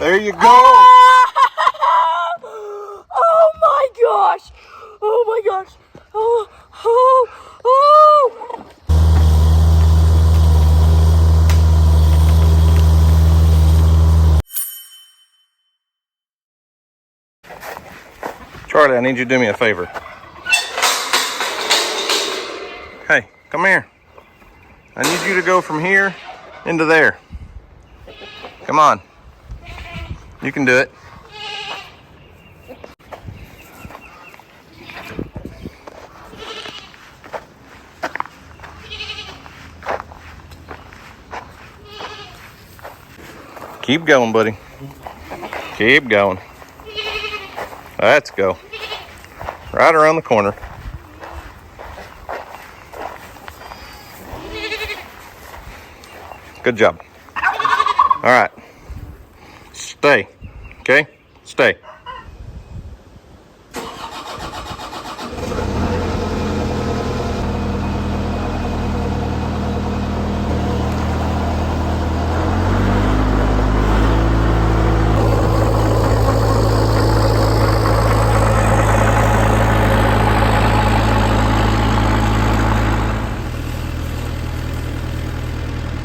There you go. Oh my gosh. Oh my gosh. Oh. Charlie, I need you to do me a favor. Hey, come here. I need you to go from here into there. Come on. You can do it. Keep going, buddy. Keep going. Let's go. Right around the corner. Good job. All right. Stay. Okay? Stay.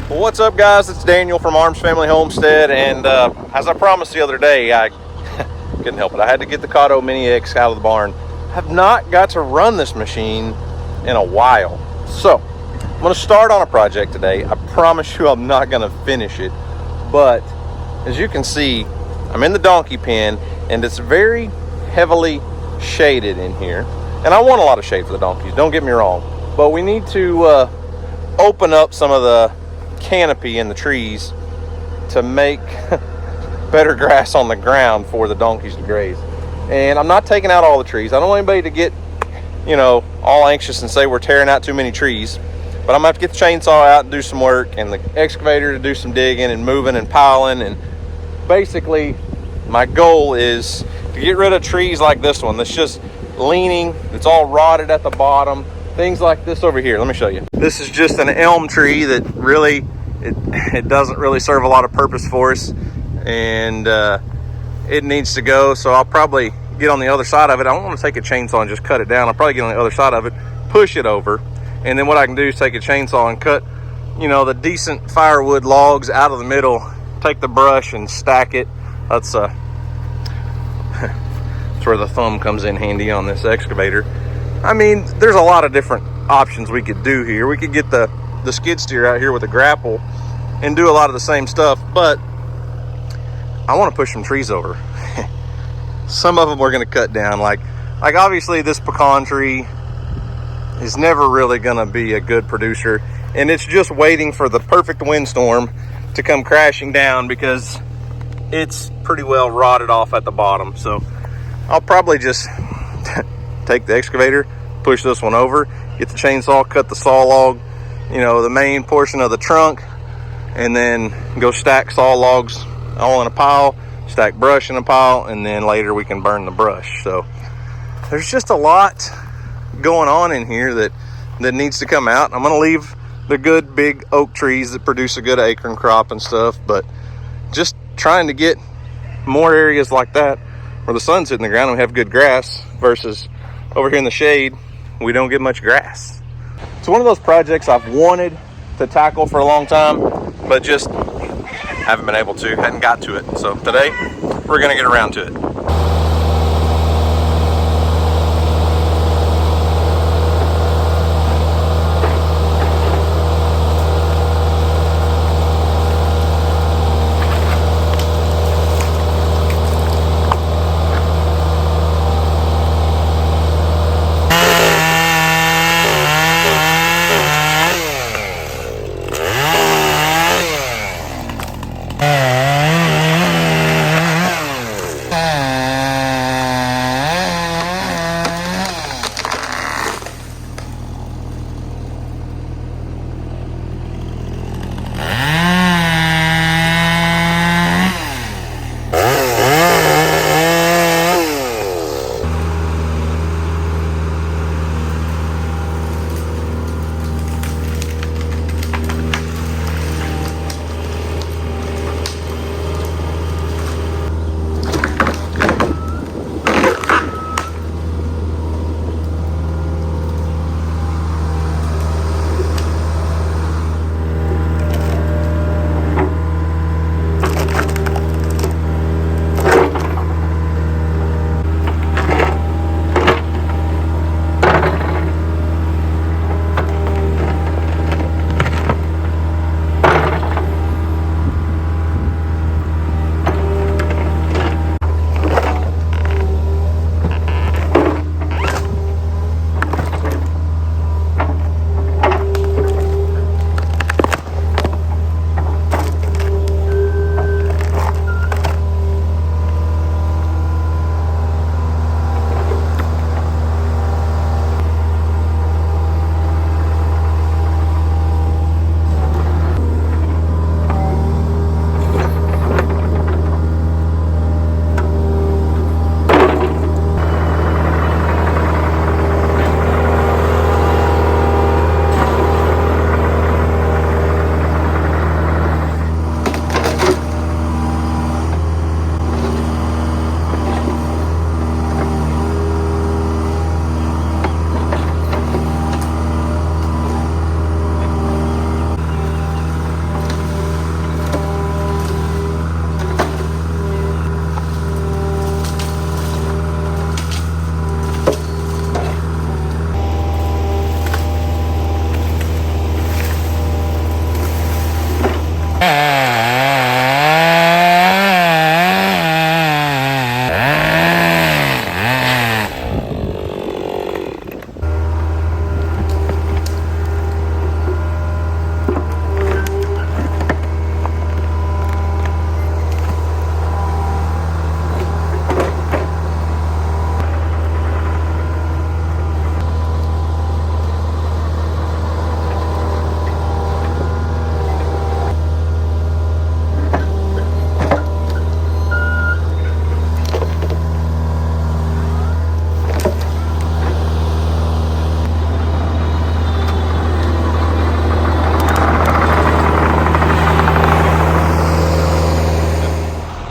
What's up, guys? It's Daniel from Arms Family Homestead, and as I promised the other day, I couldn't help it. I had to get the Cotto Mini X out of the barn. Have not got to run this machine in a while, so I'm going to start on a project today. I promise you I'm not going to finish it, but as you can see, I'm in the donkey pen, and it's very heavily shaded in here, and I want a lot of shade for the donkeys, don't get me wrong, but we need to open up some of the canopy in the trees to make better grass on the ground for the donkeys to graze. And I'm not taking out all the trees. I don't want anybody to get, you know, all anxious and say we're tearing out too many trees, but I'm gonna have to get the chainsaw out and do some work, and the excavator to do some digging and moving and piling. And basically my goal is to get rid of trees like this one that's just leaning, it's all rotted at the bottom. Things like this over here. Let me show you. This is just an elm tree that really, it doesn't really serve a lot of purpose for us, and it needs to go. So I'll probably get on the other side of it. I don't want to take a chainsaw and just cut it down. I'll probably get on the other side of it, push it over, and then what I can do is take a chainsaw and cut, you know, the decent firewood logs out of the middle, take the brush and stack it. That's that's where the thumb comes in handy on this excavator. I mean, there's a lot of different options we could do here. We could get the skid steer out here with a grapple and do a lot of the same stuff, but I want to push some trees over. Some of them we're going to cut down. Like obviously this pecan tree is never really going to be a good producer, and it's just waiting for the perfect windstorm to come crashing down because it's pretty well rotted off at the bottom. So I'll probably just take the excavator, push this one over, get the chainsaw, cut the saw log, you know, the main portion of the trunk, and then go stack saw logs all in a pile, stack brush in a pile, and then later we can burn the brush. So there's just a lot going on in here that needs to come out. I'm going to leave the good big oak trees that produce a good acorn crop and stuff, but just trying to get more areas like that where the sun's hitting the ground and we have good grass, versus over here in the shade we don't get much grass. It's one of those projects I've wanted to tackle for a long time, but just haven't been able to, hadn't got to it. So today we're gonna get around to it.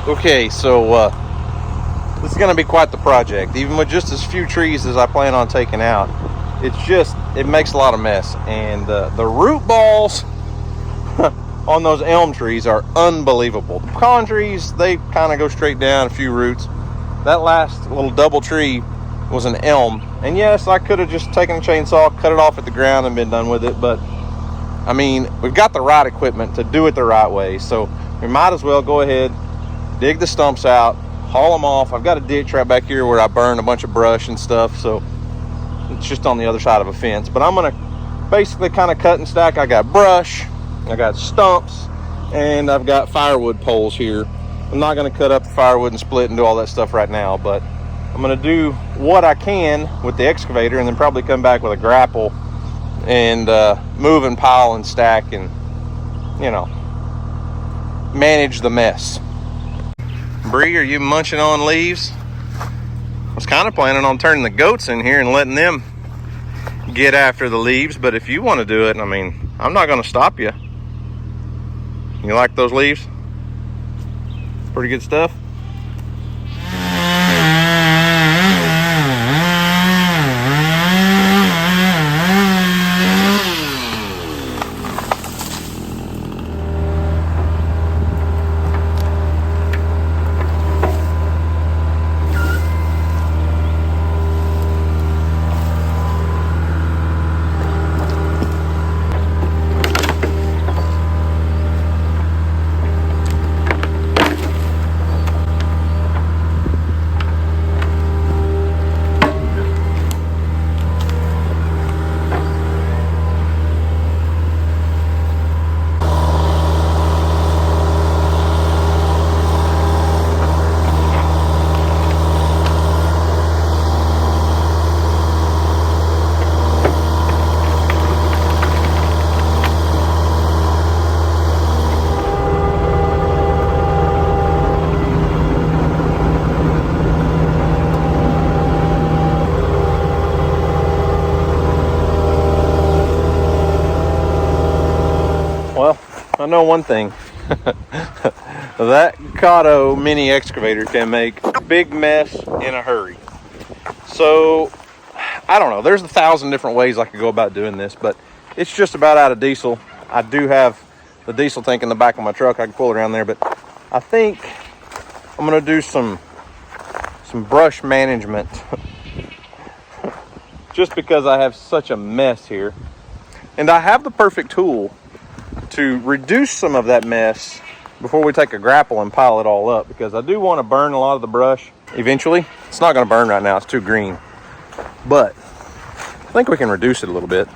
Okay, so this is going to be quite the project. Even with just as few trees as I plan on taking out, it makes a lot of mess. And the root balls on those elm trees are unbelievable. The pecan trees, they kind of go straight down, a few roots. That last little double tree was an elm. And yes, I could have just taken a chainsaw, cut it off at the ground and been done with it. But I mean, we've got the right equipment to do it the right way. So we might as well go ahead, dig the stumps out, haul them off. I've got a ditch right back here where I burned a bunch of brush and stuff. So it's just on the other side of a fence. But I'm going to basically kind of cut and stack. I got brush, I got stumps, and I've got firewood poles here. I'm not going to cut up the firewood and split and do all that stuff right now, but I'm going to do what I can with the excavator and then probably come back with a grapple and move and pile and stack and, you know, manage the mess. Bree, are you munching on leaves? I was kind of planning on turning the goats in here and letting them get after the leaves, but if you want to do it, I mean, I'm not going to stop you. You like those leaves? Pretty good stuff. Well, I know one thing. That Cotto mini excavator can make a big mess in a hurry. So, I don't know. There's 1,000 different ways I could go about doing this, but it's just about out of diesel. I do have the diesel tank in the back of my truck. I can pull it around there, but I think I'm going to do some brush management just because I have such a mess here. And I have the perfect tool to reduce some of that mess before we take a grapple and pile it all up, because I do want to burn a lot of the brush eventually. It's not going to burn right now, it's too green, but I think we can reduce it a little bit.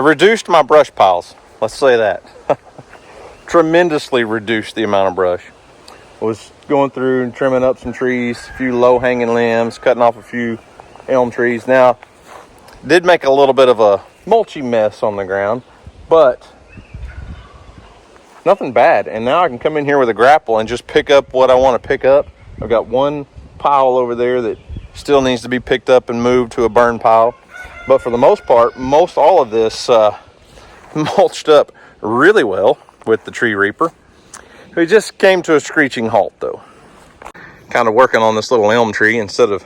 reduced my brush piles. Let's say that. Tremendously reduced the amount of brush. Was going through and trimming up some trees, a few low hanging limbs, cutting off a few elm trees. Now, did make a little bit of a mulchy mess on the ground, but nothing bad. And now I can come in here with a grapple and just pick up what I want to pick up. I've got one pile over there that still needs to be picked up and moved to a burn pile. But for the most part, most all of this mulched up really well with the tree reaper. We just came to a screeching halt though. Kind of working on this little elm tree. Instead of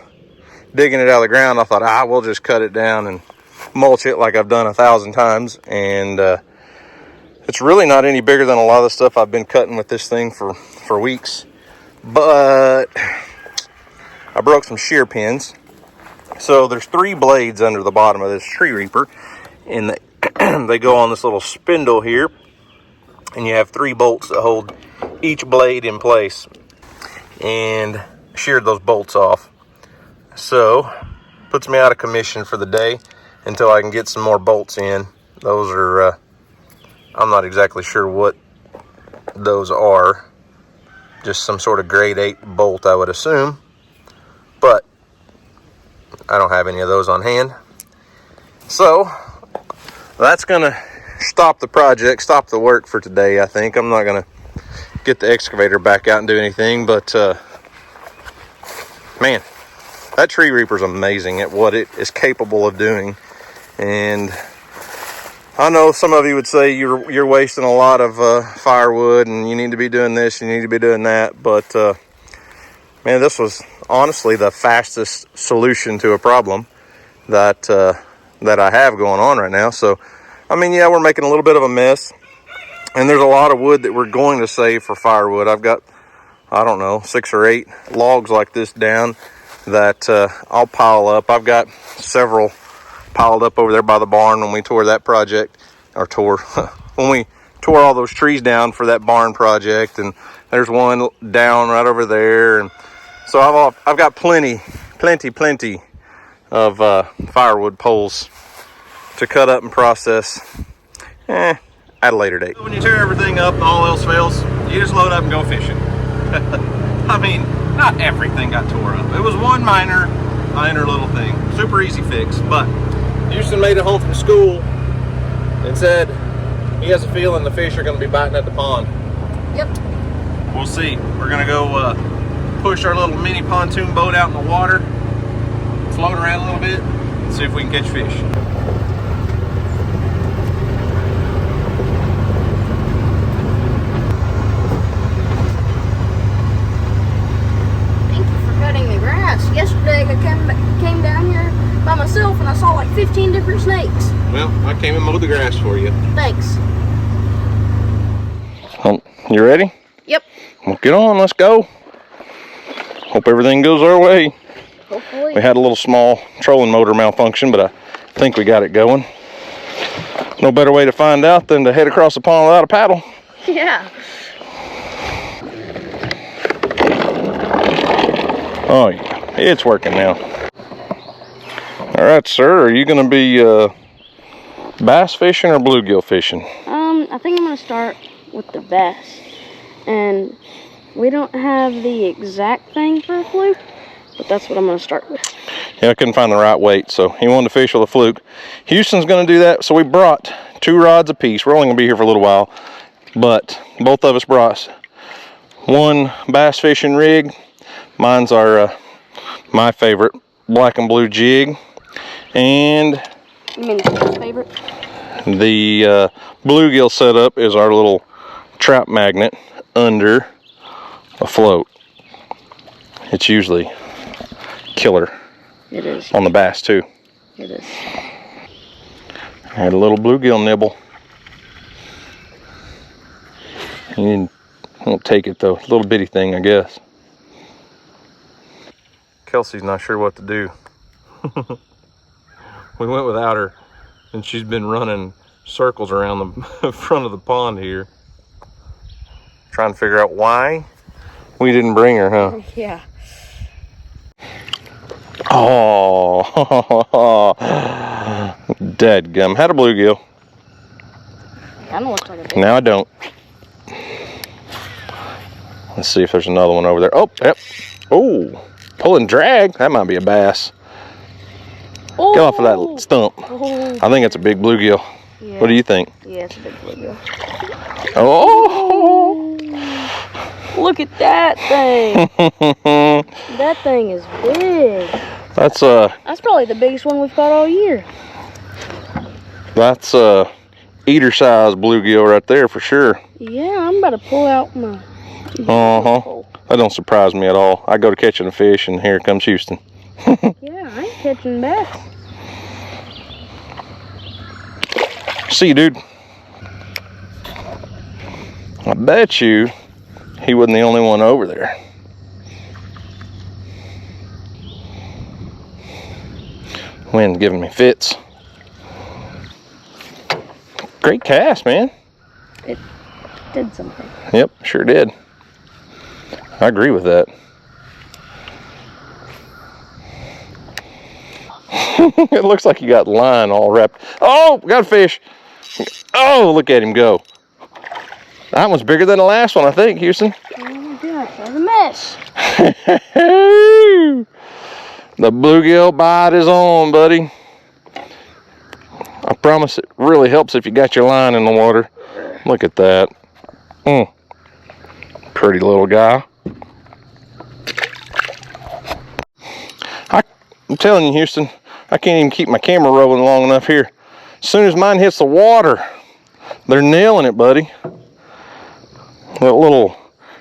digging it out of the ground, I thought, we'll just cut it down and mulch it like I've done 1,000 times. And it's really not any bigger than a lot of the stuff I've been cutting with this thing for weeks. But I broke some shear pins. So there's 3 blades under the bottom of this tree reaper, and they go on this little spindle here, and you have 3 bolts that hold each blade in place, and sheared those bolts off. So puts me out of commission for the day until I can get some more bolts in. Those are I'm not exactly sure what those are, just some sort of grade 8 bolt I would assume, but I don't have any of those on hand. So that's gonna stop the project, stop the work for today. I think I'm not gonna get the excavator back out and do anything, but man, that tree reaper is amazing at what it is capable of doing. And I know some of you would say you're wasting a lot of firewood, and you need to be doing this, you need to be doing that, but man, this was honestly the fastest solution to a problem that I have going on right now. So I mean, yeah, we're making a little bit of a mess, and there's a lot of wood that we're going to save for firewood. I've got, I don't know, 6 or 8 logs like this down that I'll pile up. I've got several piled up over there by the barn when we tore that project, or when we tore all those trees down for that barn project, and there's one down right over there. And so I've got plenty of firewood poles to cut up and process at a later date. When you tear everything up and all else fails, you just load up and go fishing. I mean, not everything got tore up. It was one minor little thing. Super easy fix. But Houston made it home from school and said he has a feeling the fish are going to be biting at the pond. Yep. We'll see. We're going to go push our little mini pontoon boat out in the water, float around a little bit, and see if we can catch fish. Yesterday I came down here by myself and I saw like 15 different snakes. Well, I came and mowed the grass for you. Thanks. You ready? Yep. Well, get on, let's go. Hope everything goes our way. Hopefully. We had a little small trolling motor malfunction, but I think we got it going. No better way to find out than to head across the pond without a paddle. Yeah. Oh yeah. It's working now. All right, sir. Are you going to be bass fishing or bluegill fishing? I think I'm going to start with the bass. And we don't have the exact thing for a fluke, but that's what I'm going to start with. Yeah, I couldn't find the right weight, so he wanted to fish with a fluke. Houston's going to do that, so we brought 2 rods apiece. We're only going to be here for a little while, but both of us brought one bass fishing rig. Mine's our my favorite black and blue jig, and you mean the favorite? The bluegill setup is our little trap magnet under a float. It's usually killer. It is. On the bass too. It is. I had a little bluegill nibble. You won't take it though. Little bitty thing, I guess. Kelsey's not sure what to do. We went without her, and she's been running circles around the front of the pond here, trying to figure out why we didn't bring her, huh? Yeah. Oh, dadgum. Had a bluegill. Kind of looks like a big Now I don't. Let's see if there's another one over there. Oh, yep. Oh, pull and drag. That might be a bass. Oh. Get off of that stump. Oh. I think it's a big bluegill. Yeah. What do you think? Yeah, it's a big bluegill. Oh! Look at that thing. That thing is big. That's probably the biggest one we've caught all year. That's eater size bluegill right there for sure. Yeah, I'm about to pull out my. That don't surprise me at all. I go to catching a fish and here comes Houston. Yeah, I ain't catching bass. See you, dude. I bet you he wasn't the only one over there. Wind's giving me fits. Great cast, man. It did something. Yep, sure did. I agree with that. It looks like you got line all wrapped. Oh, we got a fish. Oh, look at him go. That one's bigger than the last one, I think, Houston. Oh my gosh, that's a mess. The bluegill bite is on, buddy. I promise it really helps if you got your line in the water. Look at that. Pretty little guy. I'm telling you, Houston, I can't even keep my camera rolling long enough here. As soon as mine hits the water, they're nailing it, buddy. That little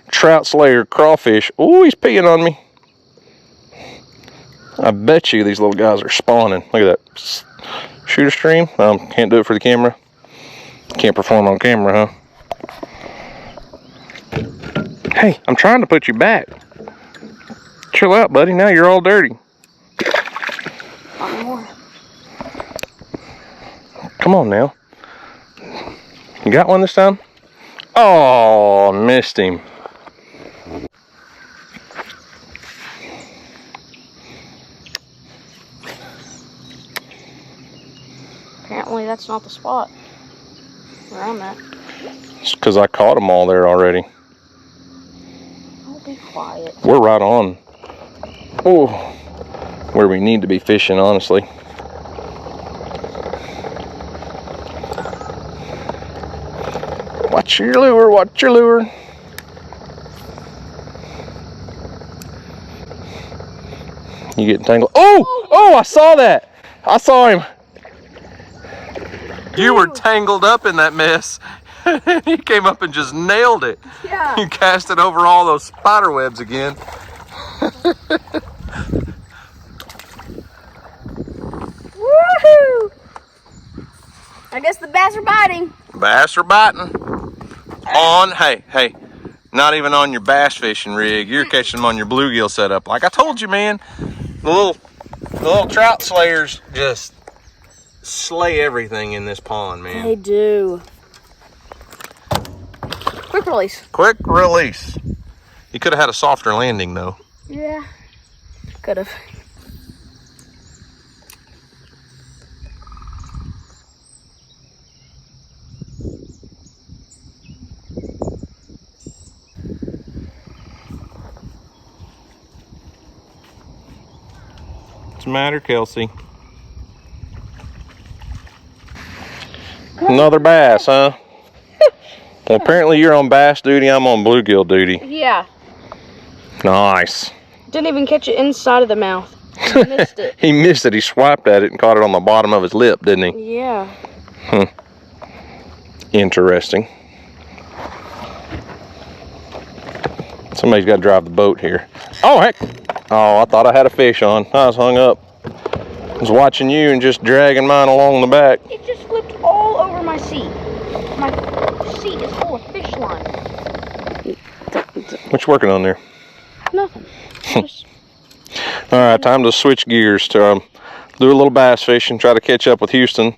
trout slayer crawfish. Oh, he's peeing on me. I bet you these little guys are spawning. Look at that. Shooter stream. Can't do it for the camera. Can't perform on camera, huh? Hey, I'm trying to put you back. Chill out, buddy. Now you're all dirty. Come on now. You got one this time? Oh, missed him. Apparently that's not the spot where I'm at. It's because I caught them all there already. Oh, be quiet. We're right on. Oh, where we need to be fishing, honestly. Watch your lure, watch your lure. You getting tangled? Oh, I saw that. I saw him. You were tangled up in that mess. He came up and just nailed it. Yeah. You cast it over all those spider webs again. Woohoo! I guess the bass are biting. Bass are biting. On, hey, not even on your bass fishing rig. You're catching them on your bluegill setup. Like I told you, man, the little trout slayers just slay everything in this pond, man. They do. Quick release. Quick release. You could have had a softer landing, though. Yeah, could have. What's the matter, Kelsey? Another bass, huh? Well, apparently you're on bass duty, I'm on bluegill duty. Yeah. Nice. Didn't even catch it inside of the mouth. He missed it. He missed it. He swiped at it and caught it on the bottom of his lip, didn't he? Yeah. Interesting. Somebody's got to drive the boat here. Oh, heck. Oh, I thought I had a fish on. I was hung up. I was watching you and just dragging mine along the back. It just flipped all over my seat. My seat is full of fish line. What you working on there? Nothing. All right, time to switch gears to do a little bass fishing, try to catch up with Houston.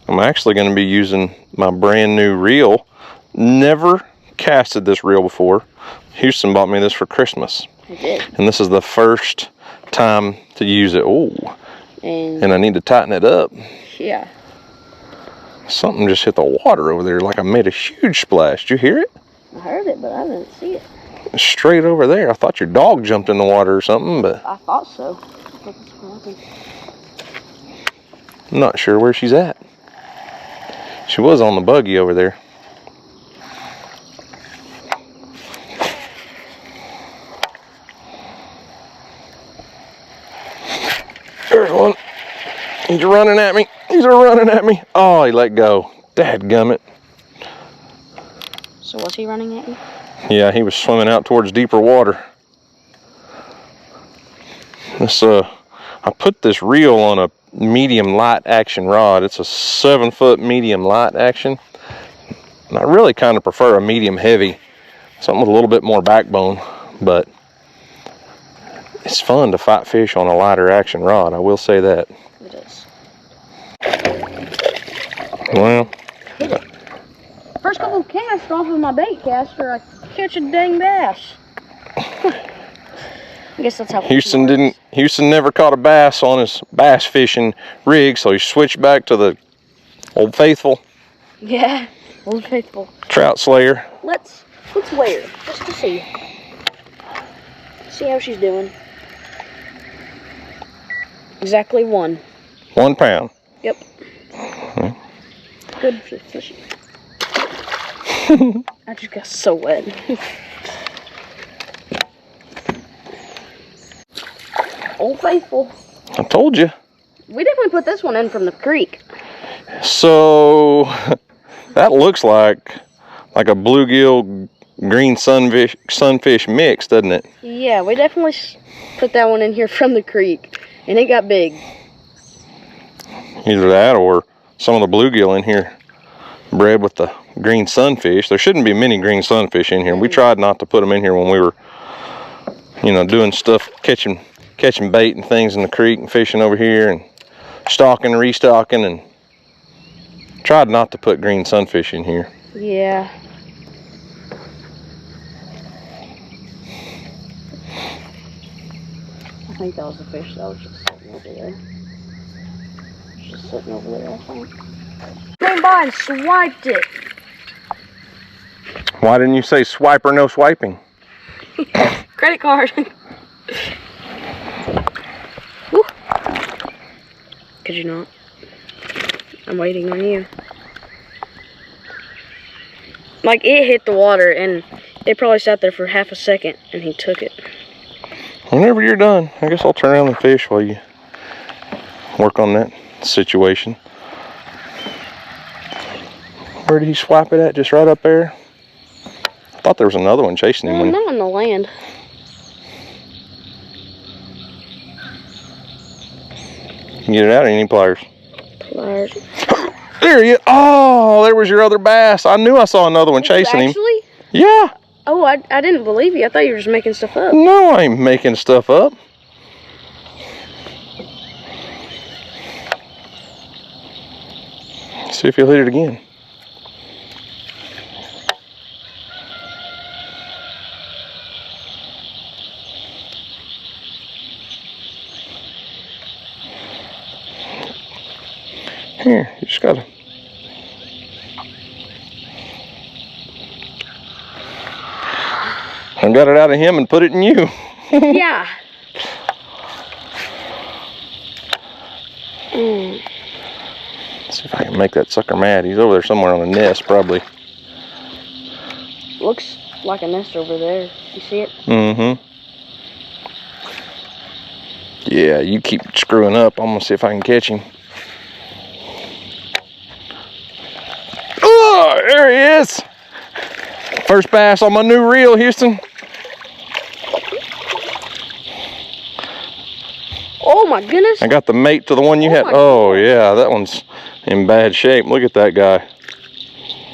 I'm actually going to be using my brand new reel. Never casted this reel before. Houston bought me this for Christmas. I did. And this is the first time to use it. Oh, and I need to tighten it up. Yeah. Something just hit the water over there like I made a huge splash. Did you hear it? I heard it, but I didn't see it. Straight over there. I thought your dog jumped in the water or something, but I thought so. I'm not sure where she's at. She was on the buggy over there. There's one. He's running at me. He's running at me. Oh, he let go. Dadgummit. So was he running at you? Yeah, he was swimming out towards deeper water. This I put this reel on a medium light action rod. It's a 7-foot medium light action. And I really kind of prefer a medium heavy, something with a little bit more backbone, but it's fun to fight fish on a lighter action rod, I will say that. It is. Well, first couple of casts off of my bait caster, I catch a dang bass. I guess that's how Houston never caught a bass on his bass fishing rig, so he switched back to the Old Faithful. Yeah, Old Faithful. Trout Slayer. Let's weigh her, just to see. See how she's doing. Exactly 1. 1 pound. Yep. Good for fishing. I just got so wet. Old Faithful. I told you. We definitely put this one in from the creek. So that looks like a bluegill green sunfish mix, doesn't it? Yeah, we definitely put that one in here from the creek, and it got big. Either that or some of the bluegill in here bred with the green sunfish. There shouldn't be many green sunfish in here. We tried not to put them in here when we were, doing stuff, catching bait and things in the creek and fishing over here and stocking, restocking, and tried not to put green sunfish in here. Yeah. I think that was the fish that was just sitting over there. Just sitting over there, I think. Came by and swiped it. Why didn't you say swipe or no swiping? Credit card. Woo. Could you not? I'm waiting on you. Like, it hit the water and it probably sat there for half a second and he took it. Whenever you're done, I guess I'll turn around and fish while you work on that situation. Where did he swipe it at? Just right up there? I thought there was another one chasing him. Not on the land. Get it out, or you need pliers? Pliers. There you. Oh, there was your other bass. I knew I saw another one chasing him. Actually? Yeah. Oh, I didn't believe you. I thought you were just making stuff up. No, I ain't making stuff up. See if you'll hit it again. Here, you just gotta. I got it out of him and put it in you. Yeah. See if I can make that sucker mad. He's over there somewhere on a nest, probably. Looks like a nest over there. You see it? Mm-hmm. Yeah, you keep screwing up. I'm gonna see if I can catch him. Oh, there he is. First bass on my new reel, Houston. Oh my goodness. I got the mate to the one you had. Oh yeah, that one's in bad shape. Look at that guy.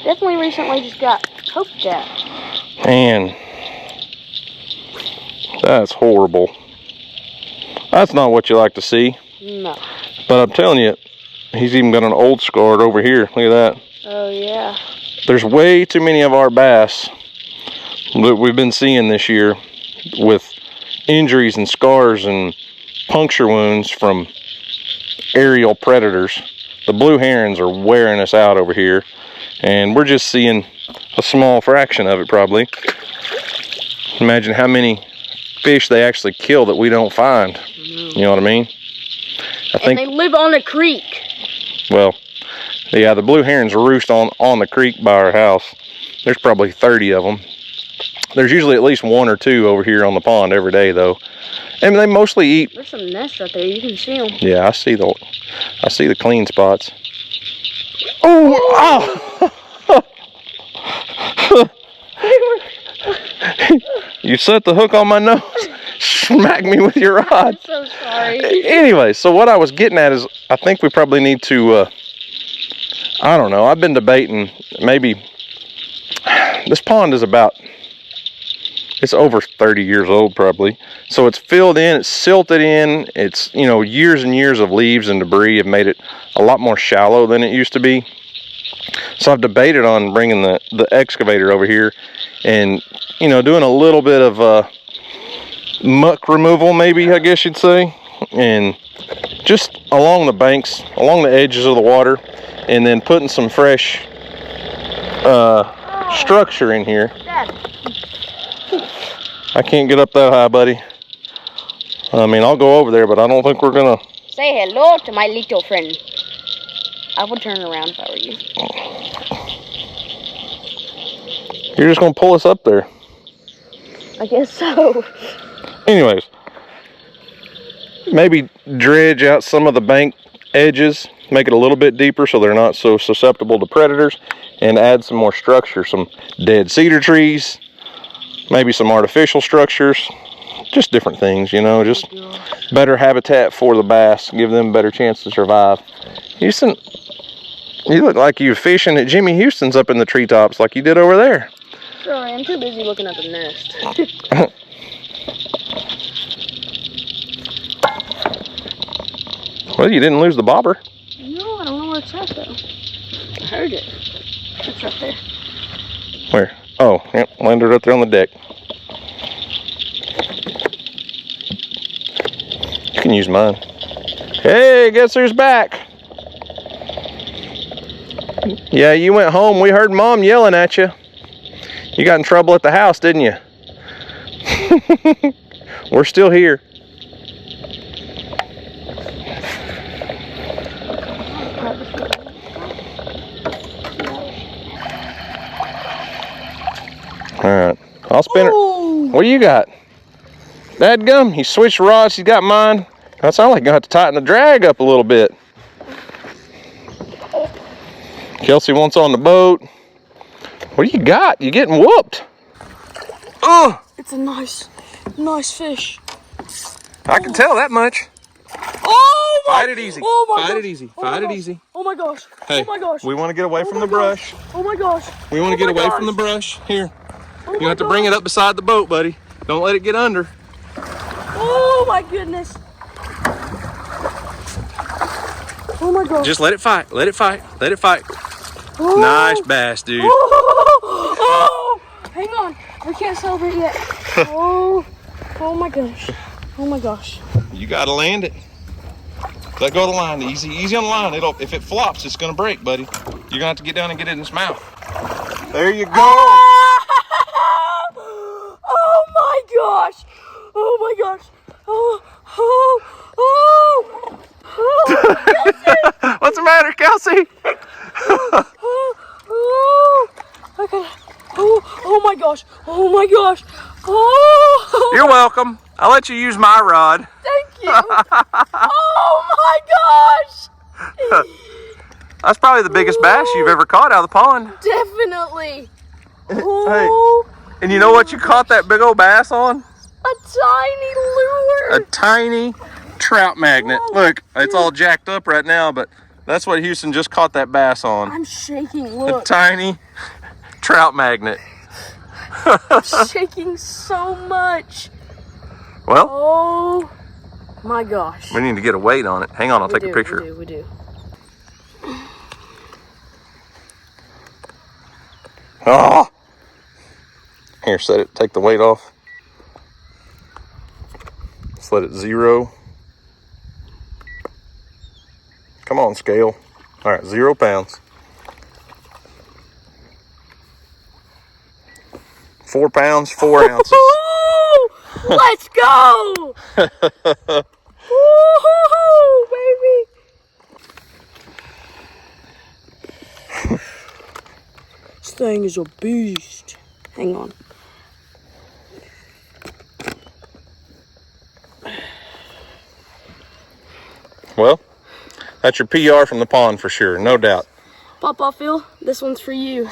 Definitely recently just got poked at. Man, that's horrible. That's not what you like to see. No. But I'm telling you, he's even got an old scar over here. Look at that. Oh yeah. There's way too many of our bass that we've been seeing this year with injuries and scars and puncture wounds from aerial predators, the blue herons are wearing us out over here, and we're just seeing a small fraction of it probably. Imagine how many fish they actually kill that we don't find. You know what I mean? I think they live on a creek. Well, yeah, the blue herons roost on the creek by our house. There's probably 30 of them. There's usually at least 1 or 2 over here on the pond every day, though. And they mostly eat. There's some nests out there. You can see them. Yeah, I see the clean spots. Oh! You set the hook on my nose. Smack me with your rod. I'm so sorry. Anyway, so what I was getting at is, I think we probably need to. I don't know. I've been debating maybe. This pond is it's over 30 years old probably. So it's filled in, it's silted in, it's, you know, years and years of leaves and debris have made it a lot more shallow than it used to be. So I've debated on bringing the excavator over here and, you know, doing a little bit of muck removal maybe, I guess you'd say. And just along the banks, along the edges of the water, and then putting some fresh structure in here. Dad. I can't get up that high, buddy. I mean, I'll go over there, but I don't think we're gonna... Say hello to my little friend. I would turn around if I were you. You're just gonna pull us up there. I guess so. Anyways, maybe dredge out some of the bank edges, make it a little bit deeper so they're not so susceptible to predators, and add some more structure, some dead cedar trees, maybe some artificial structures, just different things, you know, just better habitat for the bass, give them a better chance to survive. Houston, you look like you're fishing at Jimmy Houston's up in the treetops like you did over there. Sorry, I'm too busy looking at the nest. Well, you didn't lose the bobber. No, I don't know where it's at though. I heard it. It's up there. Where? Oh, yep, landed up there on the deck. You can use mine. Hey, guess who's back? Yeah, you went home. We heard Mom yelling at you. You got in trouble at the house, didn't you? We're still here. Alright, I'll spin it. What do you got? Dadgum, he switched rods, he's got mine. That sounds like you're gonna have to tighten the drag up a little bit. Kelsey wants on the boat. What do you got? You're getting whooped. Oh! It's a nice fish. I can tell that much. Oh my! Fight it easy. Oh my Fight gosh. it easy. Oh my Fight it gosh. easy. Oh my gosh. Hey, oh my gosh. we want to get away from the brush. Oh my gosh. We want to get away from the brush. Here. You have to bring it up beside the boat, buddy. Don't let it get under. Oh my goodness. Oh my gosh. Just let it fight. Let it fight. Let it fight. Oh. Nice bass, dude. Oh, hang on. We can't celebrate yet. Oh my gosh. Oh my gosh. You gotta land it. Let go of the line. Easy on the line. If it flops, it's gonna break, buddy. You're gonna have to get down and get it in its mouth. There you go. Oh my gosh. Oh my gosh. Oh. Kelsey. What's the matter, Kelsey? Okay. Oh my gosh. Oh my gosh. Oh. You're welcome. I'll let you use my rod. Thank you. Oh my gosh. That's probably the biggest bass you've ever caught out of the pond. Definitely. Oh. Hey, and you know what you caught that big old bass on? A tiny lure. A tiny trout magnet. Look, it's all jacked up right now, but that's what Houston just caught that bass on. I'm shaking. A Look. tiny trout magnet. I'm shaking so much. Well, Oh my gosh. we need to get a weight on it. Hang on, I'll take a picture. We do. Oh! Here, set it. Take the weight off. Let's let it zero. Come on, scale. All All right, 0 pounds. 4 pounds, 4 ounces. Let's go! Woo-hoo-hoo, baby! This thing is a beast. Hang on. Well, that's your PR from the pond for sure, no doubt. Papa Phil, this one's for you.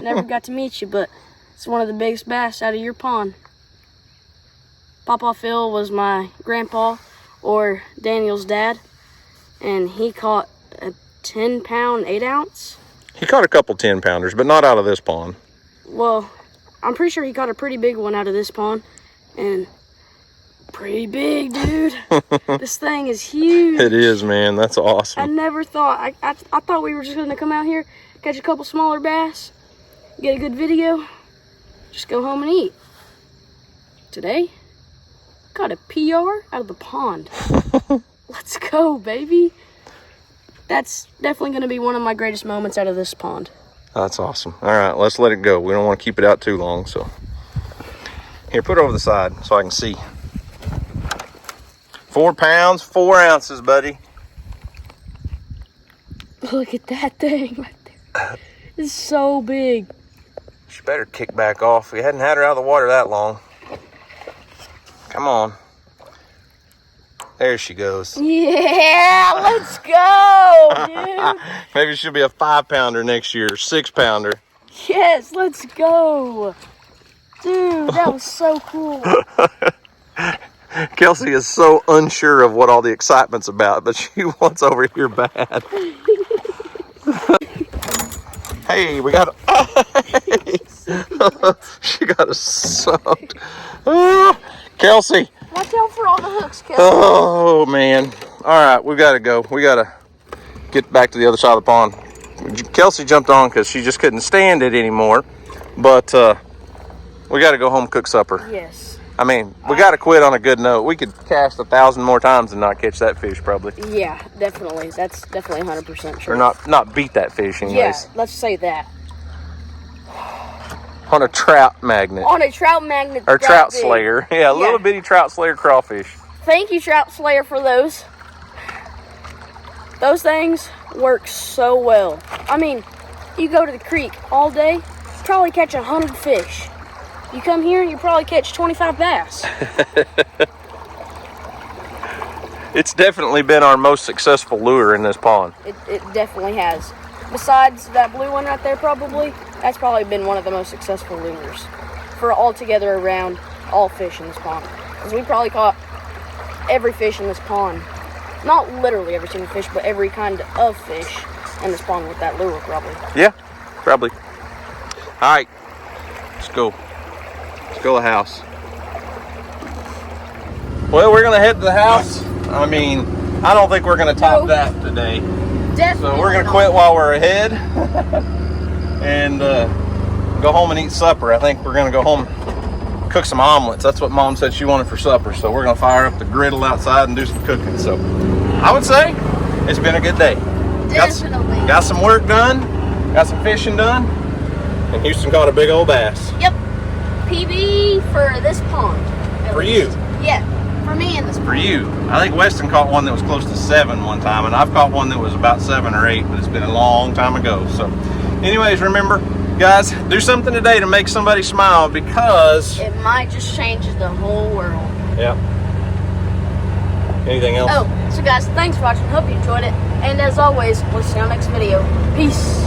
Never got to meet you, but it's one of the biggest bass out of your pond. Papa Phil was my grandpa, or Daniel's dad, and he caught a 10-pound, 8-ounce. He caught a couple 10-pounders, but not out of this pond. Well, I'm pretty sure he caught a pretty big one out of this pond, and pretty big, dude. This thing is huge. It is, man. That's awesome. I never thought, I thought we were just gonna come out here, catch a couple smaller bass, get a good video, just go home and eat. Today, got a PR out of the pond. Let's go, baby. That's definitely gonna be one of my greatest moments out of this pond. That's awesome. All right, let's let it go. We don't want to keep it out too long, so. Here, put it over the side so I can see. 4 pounds, 4 ounces, buddy. Look at that thing right there. It's so big. She better kick back off. We hadn't had her out of the water that long. Come on. There she goes. Yeah, let's go, dude. Maybe she'll be a 5-pounder next year, 6-pounder. Yes, let's go. Dude, that was so cool. Kelsey is so unsure of what all the excitement's about, but she wants over here bad. Hey, we got a... She got us sucked. Kelsey. Watch out for all the hooks, Kelsey. Oh, man. All right, we got to go. We got to get back to the other side of the pond. Kelsey jumped on because she just couldn't stand it anymore. But we got to go home and cook supper. Yes. I mean, we got to quit on a good note. We could cast 1,000 more times and not catch that fish, probably. Yeah, definitely. That's definitely 100% true. Or not beat that fish, anyways. Yeah, let's say that. On a trout magnet. On a trout magnet. Or trout slayer. Yeah, a little bitty trout slayer crawfish. Thank you, Trout Slayer, for those. Those things work so well. I mean, you go to the creek all day, probably catch 100 fish. You come here, you probably catch 25 bass. It's definitely been our most successful lure in this pond. It definitely has. Besides that blue one right there, probably, that's probably been one of the most successful lures for altogether around all fish in this pond. Because we probably caught every fish in this pond. Not literally every single fish, but every kind of fish in this pond with that lure, probably. Yeah, probably. All right, let's go. Let's go to the house. Well, we're gonna head to the house. I mean, I don't think we're gonna top that today. Definitely. So we're gonna quit while we're ahead and go home and eat supper. I think we're gonna go home, cook some omelets. That's what Mom said she wanted for supper. So we're gonna fire up the griddle outside and do some cooking. So I would say it's been a good day. Definitely. Got some work done, got some fishing done, and Houston caught a big old bass. Yep. PB for this pond. For you. Yeah, for me in this pond. For you. I think Weston caught one that was close to 7 one time, and I've caught one that was about 7 or 8, but it's been a long time ago. So anyways, remember, guys, do something today to make somebody smile, because it might just change the whole world. Yeah. Anything else? Oh, so guys, thanks for watching. Hope you enjoyed it. And as always, we'll see you on the next video. Peace.